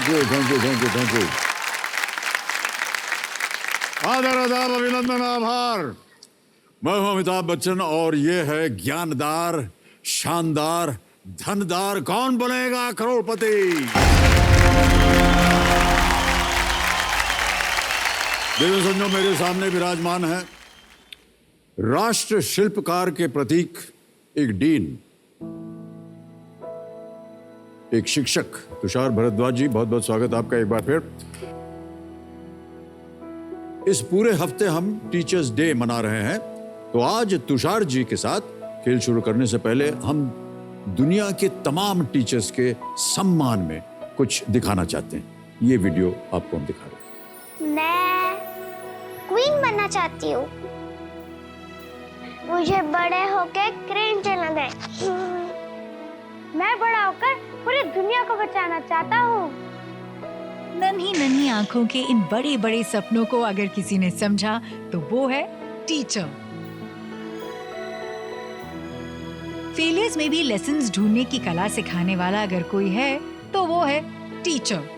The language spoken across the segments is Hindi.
Thank you. आदर आदाब अभिनंदन आभार। मैं हूं अमिताभ बच्चन और ये है ज्ञानदार, शानदार, धनदार कौन बनेगा करोड़पति। देखो समझो, मेरे सामने विराजमान है राष्ट्र शिल्पकार के प्रतीक, एक डीन, एक शिक्षक तुषार भारद्वाज जी। बहुत बहुत स्वागत आपका एक बार फिर। इस पूरे हफ्ते हम टीचर्स डे मना रहे हैं, तो आज तुषार जी के साथ खेल शुरू करने से पहले हम दुनिया के तमाम टीचर्स के सम्मान में कुछ दिखाना चाहते हैं। ये वीडियो आपको हम दिखा रहे हैं। मैं क्वीन बनना चाहती हूँ। मुझे बड़े होकर क्रेन चलाना है। मैं बड़ा होकर पूरी दुनिया को बचाना चाहता हूँ। नन्ही नन्ही आंखों के इन बड़े बड़े सपनों को अगर किसी ने समझा तो वो है टीचर। फेलियर्स में भी लेसन्स ढूंढने की कला सिखाने वाला अगर कोई है तो वो है टीचर।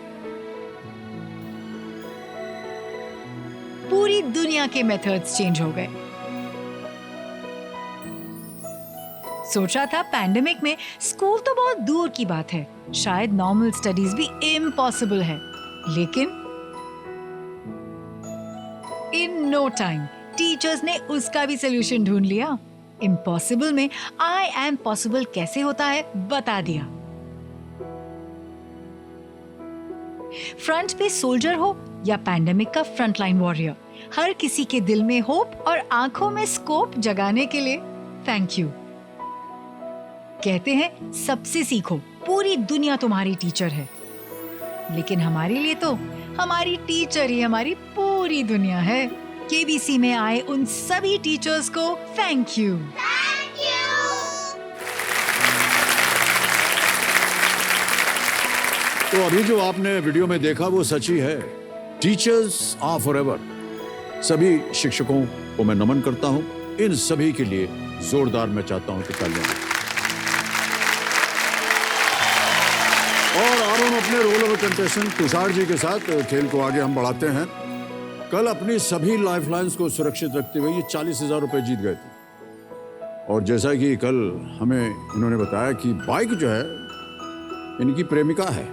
पूरी दुनिया के मेथड्स चेंज हो गए। सोचा था पैंडेमिक में स्कूल तो बहुत दूर की बात है, शायद नॉर्मल स्टडीज भी इम्पॉसिबल है, लेकिन इन नो टाइम टीचर्स ने उसका भी सोल्यूशन ढूंढ लिया। इम्पॉसिबल में आई एम पॉसिबल कैसे होता है बता दिया। फ्रंट पे सोल्जर हो या पैंडेमिक का फ्रंटलाइन वॉरियर, हर किसी के दिल में होप और आंखों में स्कोप जगाने के लिए थैंक यू। कहते हैं सबसे सीखो, पूरी दुनिया तुम्हारी टीचर है, लेकिन हमारे लिए तो हमारी टीचर ही हमारी पूरी दुनिया है। केबीसी में आए उन सभी टीचर्स को थैंक यू। तो अभी जो आपने वीडियो में देखा वो सच ही है। Teachers are forever. सभी शिक्षकों को मैं नमन करता हूं। इन सभी के लिए जोरदार मैं चाहता हूं कि तालियां दें। और अब हम अपने role of contestant Tushar ji के साथ खेल को आगे हम बढ़ाते हैं। कल अपनी सभी लाइफलाइंस को सुरक्षित रखते हुए ये 40,000 रुपए जीत गए थे। और जैसा कि कल हमें इन्होंने बताया कि बाइक जो है इनकी प्रेमिका है।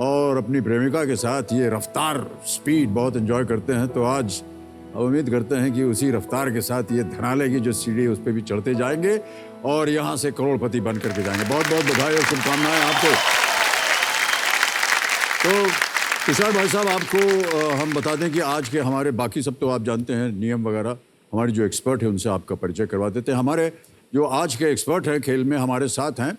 और अपनी प्रेमिका के साथ ये रफ्तार, स्पीड बहुत एंजॉय करते हैं। तो आज उम्मीद करते हैं कि उसी रफ्तार के साथ ये धनालय की जो सीढ़ी है उस पर भी चढ़ते जाएंगे और यहां से करोड़पति बन करके जाएंगे। बहुत बहुत बधाई और शुभकामनाएं आपको। तो तुषार भाई साहब, आपको हम बता दें कि आज के हमारे बाकी सब तो आप जानते हैं नियम वगैरह, हमारे जो एक्सपर्ट हैं उनसे आपका परिचय करवा देते हैं। हमारे जो आज के एक्सपर्ट हैं खेल में हमारे साथ हैं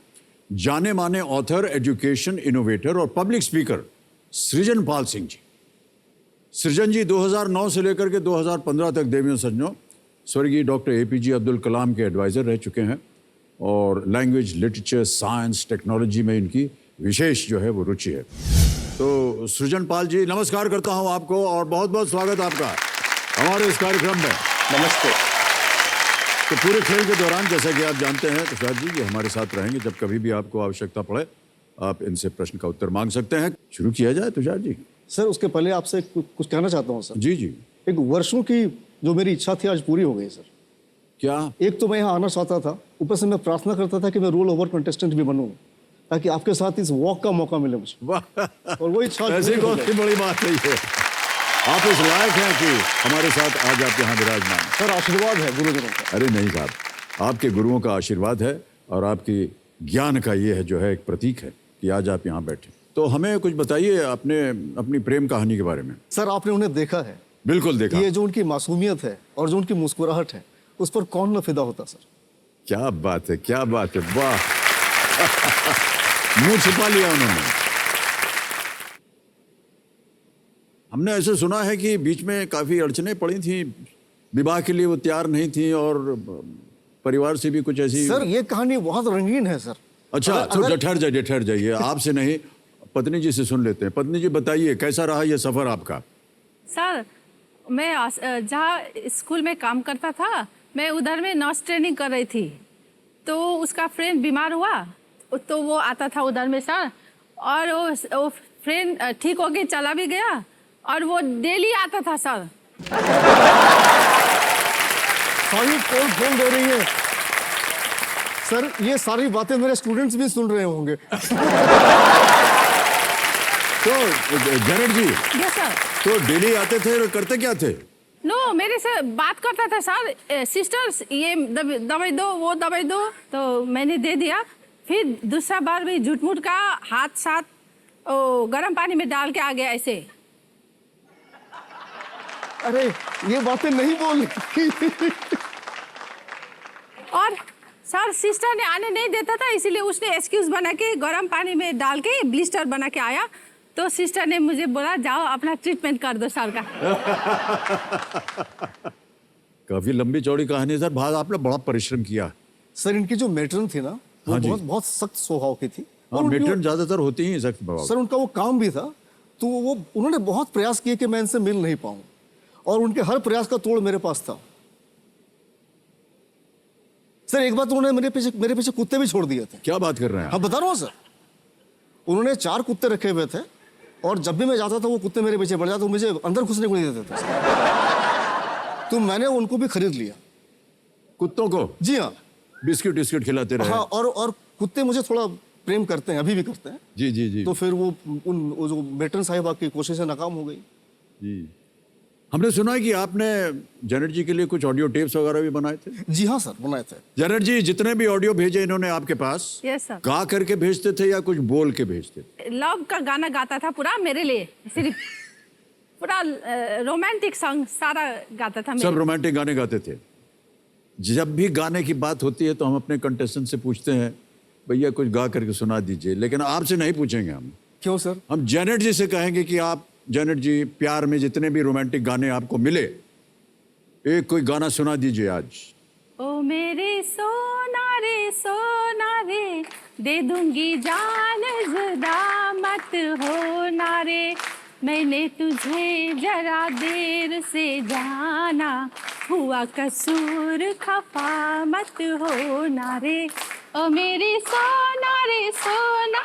जाने माने ऑथर, एजुकेशन इनोवेटर और पब्लिक स्पीकर सृजन पाल सिंह जी। सृजन जी 2009 से लेकर के 2015 तक देवियों सज्जनों स्वर्गीय डॉक्टर एपीजे अब्दुल कलाम के एडवाइजर रह चुके हैं और लैंग्वेज, लिटरेचर, साइंस, टेक्नोलॉजी में इनकी विशेष जो है वो रुचि है। तो सृजन पाल जी, नमस्कार करता हूं आपको और बहुत बहुत स्वागत आपका हमारे इस कार्यक्रम में। नमस्ते। तो पूरे खेल के दौरान जैसा कि आप जानते हैं तुषार जी, ये हमारे साथ रहेंगे। जब कभी भी आपको आवश्यकता पड़े आप इनसे प्रश्न का उत्तर मांग सकते हैं। शुरू किया जाए तुषार जी। सर, उसके पहले आपसे कुछ कहना चाहता हूँ सर। जी जी। एक वर्षों की जो मेरी इच्छा थी आज पूरी हो गई सर। क्या? एक तो मैं यहाँ आना चाहता था, ऊपर से मैं प्रार्थना करता था कि मैं रोल ओवर कंटेस्टेंट भी बनूं ताकि आपके साथ इस वॉक का मौका मिले मुझे। वाह, और वो इच्छा ऐसी बहुत बड़ी बात है ये। आप इस लायक हैं कि हमारे साथ आज आप यहाँ विराजमान। सर, आशीर्वाद है गुरुजनों का। अरे नहीं साहब, आपके गुरुओं का आशीर्वाद है और आपकी ज्ञान का ये है जो है एक प्रतीक है कि आज आप यहाँ बैठे। तो हमें कुछ बताइए अपनी प्रेम कहानी के बारे में। सर, आपने उन्हें देखा है? बिल्कुल देखा। ये जो उनकी मासूमियत है और जो उनकी मुस्कुराहट है उस पर कौन न फिदा होता सर। क्या बात है, क्या बात है, वाह। मुंह छिपा लिया उन्होंने। हमने ऐसे सुना है कि बीच में काफी अड़चने पड़ी थी, विवाह के लिए वो तैयार नहीं थी और परिवार से भी कुछ ऐसी। सर, ये कहानी बहुत रंगीन है सर। अच्छा, तो ठहर जाइए। आपसे नहीं, पत्नी जी से सुन लेते हैं। पत्नी जी, बताइए कैसा रहा ये सफर आपका? सर, मैं जहाँ स्कूल में काम करता था, मैं उधर में नर्स ट्रेनिंग कर रही थी। तो उसका फ्रेंड बीमार हुआ, तो वो आता था उधर में सर, और वो फ्रेंड ठीक हो के चला भी गया, और वो डेली आता था सर। सारी कौन फोन दे रही है सर? ये सारी बातें मेरे स्टूडेंट्स भी सुन रहे होंगे। तो जनरल जी, यस सर। तो डेली आते थे और करते क्या थे? नो, मेरे से बात करता था सर, सिस्टर्स ये दवाई दो, वो दवाई दो, तो मैंने दे दिया। फिर दूसरा बार भी झूठ-मूठ का हाथ साथ गर्म पानी में डाल के आ गया ऐसे। अरे ये बातें नहीं बोल। और सर सिस्टर ने आने नहीं देता था, इसीलिए उसने एक्सक्यूज बना के गर्म पानी में डाल के ब्लिस्टर बना के आया। तो सिस्टर ने मुझे बोला जाओ अपना ट्रीटमेंट कर दो सर का। काफी लंबी चौड़ी कहानी है सर, बाद आपने बड़ा परिश्रम किया। सर इनकी जो मेट्रन थी ना, वो हाँ जी। बहुत बहुत सख्त स्वभाव की थी। हाँ, उनकी मेट्रन ज्यादातर होती ही सख्त स्वभाव। सर उनका वो काम भी था, तो वो उन्होंने बहुत प्रयास किए कि मैं इनसे मिल नहीं पाऊं, और उनके हर प्रयास का तोड़ मेरे पास था। सर एक बात उन्होंने मेरे पीछे कुत्ते भी छोड़ दिए थे। क्या बात कर रहे हैं आप? हाँ बता रहा हूँ सर, उन्होंने 4 कुत्ते रखे हुए थे, और जब भी मैं जाता था वो कुत्ते मेरे पीछे बढ़ जाते, वो मुझे अंदर घुसने को नहीं देते थे सर। तो मैंने उनको भी खरीद लिया। कुत्तों को? जी हाँ। बिस्किट विस्किट खिलाते रहे? हाँ, और कुत्ते मुझे थोड़ा प्रेम करते हैं, अभी भी करते हैं। जी जी जी। तो फिर वो जो मेट्रन साहिबा की कोशिशें नाकाम हो गई। जी, हमने सुना है कि आपने जनरल जी के लिए कुछ ऑडियो टेप्स वगैरह भी बनाए थे। जी हाँ सर, बनाए थे। जनरल जी जितने भी ऑडियो भेजे इन्होंने आपके पास, यस सर। गा करके भेजते थे या कुछ बोल के भेजते थे? लव का गाना गाता था पूरा मेरे लिए, सिर्फ पूरा रोमांटिक सॉन्ग सारा गाता था सब रोमांटिक गाने गाते थे। जब भी गाने की बात होती है तो हम अपने कंटेस्टेंट से पूछते हैं भैया कुछ गा करके सुना दीजिए, लेकिन आपसे नहीं पूछेंगे हम। क्यों सर? हम जेनेट जी से कहेंगे कि आप जेनेट जी प्यार में जितने भी रोमांटिक गाने आपको मिले, एक कोई गाना सुना दीजिए आज। ओ मेरे सोना रे दे दूंगी जान, जुदा मत होना रे, मैंने तुझे जरा देर से जाना, हुआ कसूर खफा मत होना रे, ओ मेरे सोना रे सोना।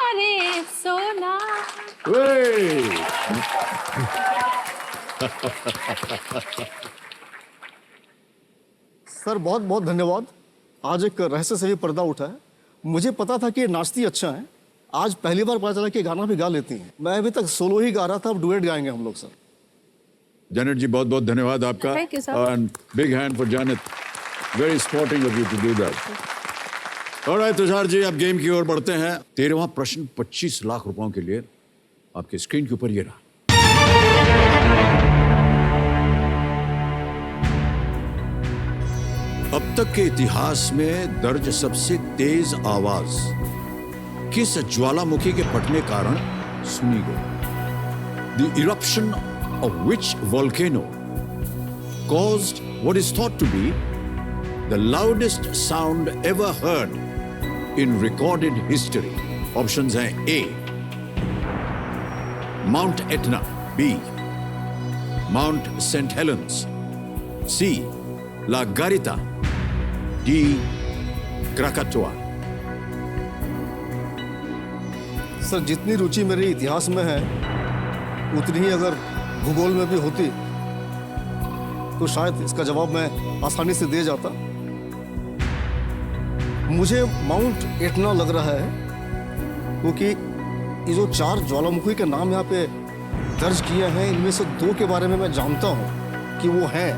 सर बहुत बहुत धन्यवाद। आज एक रहस्य से भी पर्दा उठा है। मुझे पता था कि ये नाचती अच्छा है, आज पहली बार पता चला कि गाना भी गा लेती हैं। मैं अभी तक सोलो ही गा रहा था, अब डुएट गाएंगे हम लोग सर। जेनेट जी बहुत बहुत धन्यवाद आपका। Thank you, sir. And big hand for Janet, very sporting of you to do that. Alright Tushar ji, अब गेम की ओर बढ़ते हैं। 13वां प्रश्न 25 लाख रुपयों के लिए आपके स्क्रीन के ऊपर ये रहा। अब तक के इतिहास में दर्ज सबसे तेज आवाज किस ज्वालामुखी के फटने कारण सुनी गई? The eruption of which volcano caused what is thought to be the loudest sound ever heard in recorded history? Options हैं A, Mount Etna, B, Mount St. Helens, C, La Garita, D, Krakatoa. Sir जितनी रुचि मेरी इतिहास में है उतनी ही अगर भूगोल में भी होती तो शायद इसका जवाब मैं आसानी से दे जाता। मुझे माउंट एटना लग रहा है, क्योंकि ये जो 4 ज्वालामुखी के नाम यहाँ पे दर्ज किए हैं, इनमें से 2 के बारे में मैं जानता हूँ कि वो हैं।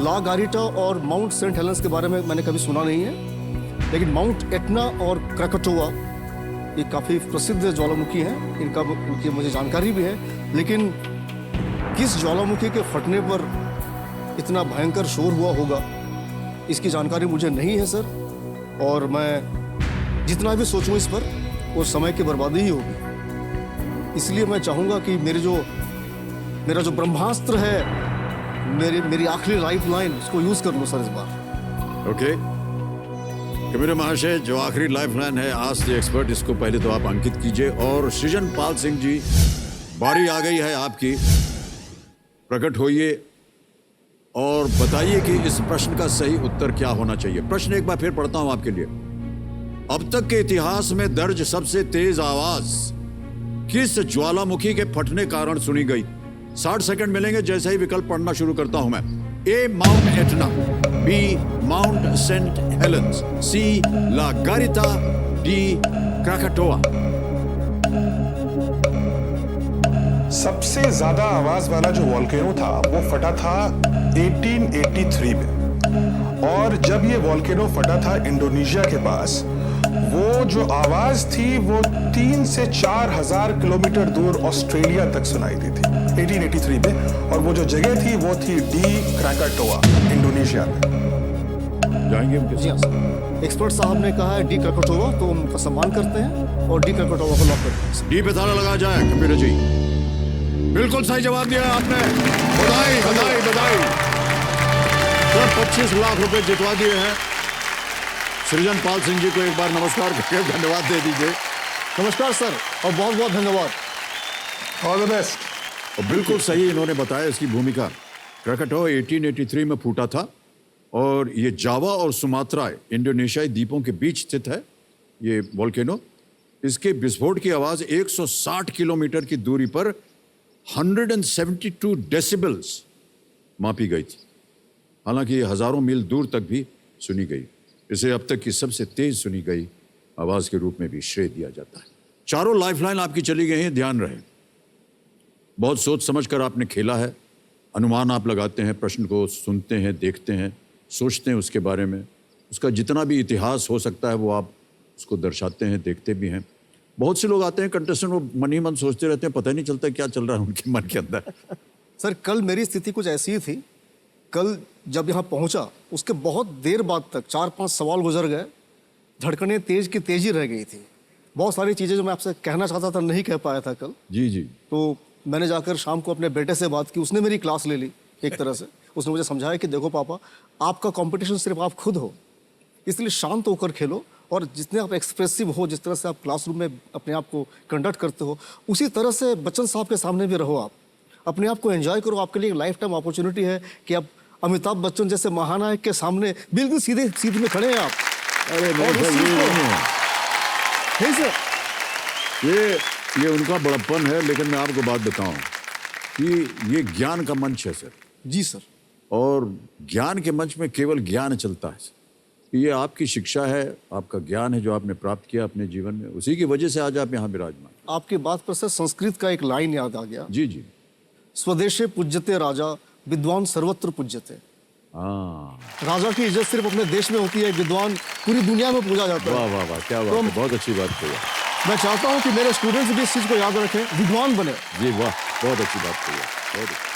ला गारिटा और माउंट सेंट हेलेंस के बारे में मैंने कभी सुना नहीं है, लेकिन माउंट एटना और क्रैकोटोआ ये काफ़ी प्रसिद्ध ज्वालामुखी हैं, इनकी मुझे जानकारी भी है। लेकिन किस ज्वालामुखी के फटने पर इतना भयंकर शोर हुआ होगा, इसकी जानकारी मुझे नहीं है सर, और मैं जितना भी सोचूं इस पर वो समय की बर्बादी ही होगी। इसलिए मैं चाहूँगा कि मेरा जो ब्रह्मास्त्र है, मेरी आखिरी लाइफ लाइन, उसको यूज़ कर लो सर इस बार। ओके कबीर महाशय, जो आखिरी लाइफ लाइन है आज द एक्सपर्ट, इसको पहले तो आप अंकित कीजिए। और सृजन पाल सिंह जी, बारी आ गई है आपकी, प्रकट होइए और बताइए कि इस प्रश्न का सही उत्तर क्या होना चाहिए। प्रश्न एक बार फिर पढ़ता हूं आपके लिए। अब तक के इतिहास में दर्ज सबसे तेज आवाज किस ज्वालामुखी के फटने कारण सुनी गई? 60 सेकंड मिलेंगे जैसे ही विकल्प पढ़ना शुरू करता हूं मैं। A Mount Etna, B Mount Saint Helens, C La Garita, D Krakatoa. सबसे ज्यादा आवाज वाला जो वॉल्केनो था वो फटा था 1883 में, और जब ये वॉल्केनो फटा था इंडोनेशिया के पास, वो जो आवाज थी वो 3 से 4 हजार किलोमीटर दूर ऑस्ट्रेलिया तक सुनाई दी थी 1883 में, और वो जो जगह थी वो थी डी क्राकाटोआ, इंडोनेशिया में। जाएंगे उनके जी हाँ सर, एक्सपर्ट साहब ने कहा है डी क्राकाटोआ, तो उनका सम्मान करते हैं और डी क्राकाटोआ को लॉक करते हैं। डी पे ताला लगा जाए कंप्यूटर जी। बिल्कुल सही जवाब दिया आपने, बधाई बधाई बधाई। सर 25 लाख रुपए जितवा दिए हैं। सृजन पाल सिंह जी को एक बार नमस्कार करके धन्यवाद दे दीजिए। नमस्कार सर, और बहुत बहुत धन्यवाद। All the best. और बिल्कुल सही इन्होंने बताया इसकी भूमिका। क्राकाटोआ 1883 में फूटा था और ये जावा और सुमात्रा इंडोनेशियाई द्वीपों के बीच स्थित है ये वोल्केनो। इसके विस्फोट की आवाज 160 किलोमीटर की दूरी पर 172 डेसिबल्स मापी गई थी। हालांकि ये हजारों मील दूर तक भी सुनी गई। इसे अब तक की सबसे तेज सुनी गई आवाज के रूप में भी श्रेय दिया जाता है। चारों लाइफलाइन आपकी चली गई हैं, ध्यान रहे। बहुत सोच समझकर आपने खेला है। अनुमान आप लगाते हैं, प्रश्न को सुनते हैं, देखते हैं, सोचते हैं उसके बारे में। उसका जितना भी इतिहास हो सकता है वो आप उसको दर्शाते हैं, देखते भी हैं। बहुत से लोग आते हैं कंटेस्टेंट, वो मन ही मन सोचते रहते हैं, पता ही नहीं चलता क्या चल रहा है उनके मन के अंदर। सर कल मेरी स्थिति कुछ ऐसी ही थी। कल जब यहाँ पहुँचा उसके बहुत देर बाद तक 4-5 सवाल गुजर गए, धड़कनें तेज की तेजी रह गई थी। बहुत सारी चीज़ें जो मैं आपसे कहना चाहता था नहीं कह पाया था कल। जी जी। तो मैंने जाकर शाम को अपने बेटे से बात की, उसने मेरी क्लास ले ली एक तरह से। उसने मुझे समझाया कि देखो पापा, आपका कंपटीशन सिर्फ आप खुद हो, इसलिए शांत होकर खेलो, और जितने आप एक्सप्रेसिव हो, जिस तरह से आप क्लासरूम में अपने आप को कंडक्ट करते हो, उसी तरह से बच्चन साहब के सामने भी रहो। आप अपने आप को एंजॉय करो। आपके लिए एक लाइफ टाइम अपॉर्चुनिटी है कि आप अमिताभ बच्चन जैसे महानायक के सामने बिल्कुल सीधे सीधे में खड़े हैं आप। अरे और नहीं उस सर, चीज़ ये को- नहीं है। नहीं सर, ये उनका बड़प्पन है। लेकिन मैं आपको बात बताऊं कि ये ज्ञान का मंच है सर, जी सर। और ज्ञान के मंच में केवल ज्ञान चलता है। ये आपकी शिक्षा है, आपका ज्ञान है जो आपने प्राप्त किया अपने जीवन में, उसी की वजह से आज आप यहाँ विराजमान। आपकी बात पर सर संस्कृत का एक लाइन याद आ गया, जी जी। स्वदेशे पूज्यते राजा, विद्वान सर्वत्र पूज्यते। हाँ, राजा की इज्जत सिर्फ अपने देश में होती है, विद्वान पूरी दुनिया में पूजा जाता वाह है। वाह वाह, क्या बात है, बहुत अच्छी बात कही। मैं चाहता हूँ कि मेरे स्टूडेंट्स भी इस चीज़ को याद रखें, विद्वान बने। जी वाह, बहुत अच्छी बात कही, बहुत अच्छी।